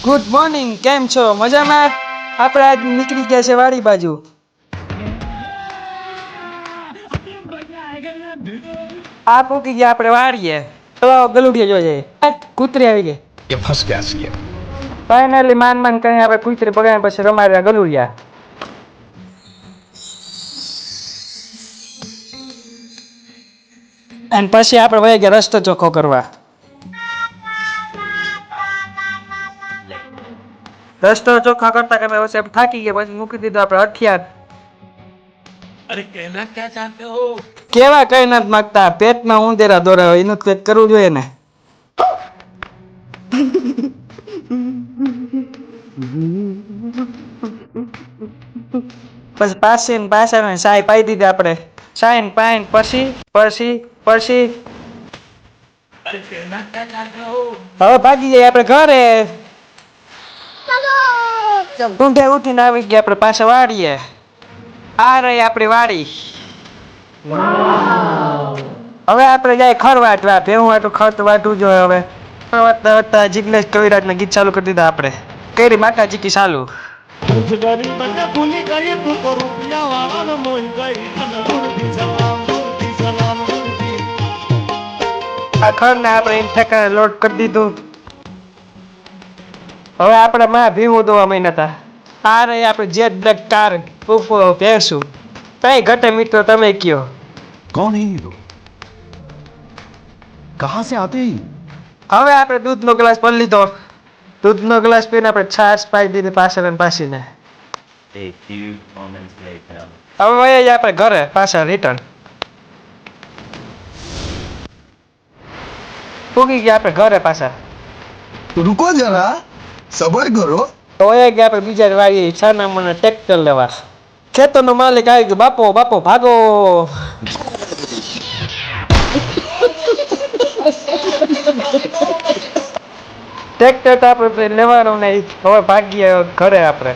Good morning, કેમ છો? મજામાં? આપણે આજ નીકળી ગયા છે વાડી બાજુ. આ પૂકી ગયા આપણે વાડીએ. તો ગલુડિયા જોજે. કૂતરી આવી ગઈ. ये फंस गया सी है। ફાઇનલી માન કરીને આપણે કૂતરી પગાડ્યા પછી રમાડ્યા ગલુડિયા. અને પછી આપણે વહી ગયા રસ્તો ચોખ્ખો કરવા. રસ્તો ચોખ્ખા કરતા કરતા પછી આપણે થાકી ગયા પછી મૂકી દીધો આપણે હથિયાર. अरे कहना क्या चाहते हो? કેવા કઈ નથી માગતા, પેટમાં ઉંદેરા દોરાવે એનું કંઈક કરવું જોઈએ ને. પછી પાછા સાય પાઈ દીધી આપણે. સાઈન પાઈન પછી अरे कहना क्या चाहते हो? હવે ભાગી જઈએ આપણે ઘરે. ઊંઘે ઉઠીને આવી ગયા આપણે પાછા વાડીએ. આ રહી આપણી વાડી. હવે આપણે જાય ખર વાટવા. ભેહું વાટું ખત વાટવું જોઈએ હવે. વાટતા વાટતા જિગ્નેશ કવિરાજના ગીત ચાલુ કરી દીધા આપણે. કેરી માતાજી કી ચાલુ. આ ખરને આપણે એમ ઠેકાણે લોડ કરી દીધું. હવે આપણે માં ભીવું દોવા મહિના હતા. આ રહી આપણે જેટ બ્લેક કાર ભેંસું. કઈ ઘટે મિત્રો તમે કયો. कौन है ये लोग? कहाँ से आते हैं? હવે આપણે દૂધનો ગ્લાસ ભરી લીધો. દૂધનો ગ્લાસ પીને આપણે છાશ પાઈ દીધી પાછળ અને પાછીને. A few moments later. હવે વયા આપણે ઘરે પાછા રિટર્ન. પૂગી ગયા આપણે ઘરે પાછા. रुको जरा सबर करो. તો વયા ગયા આપણે બીજા વાળી છાના મને ટ્રેક્ટર લેવા. ખેતરનો માલિક આવી ગયો. બાપો બાપો ભાગો. ટ્રેક્ટર તો આપણે લેવાનું નહીં. હવે ભાગીએ ઘરે આપણે.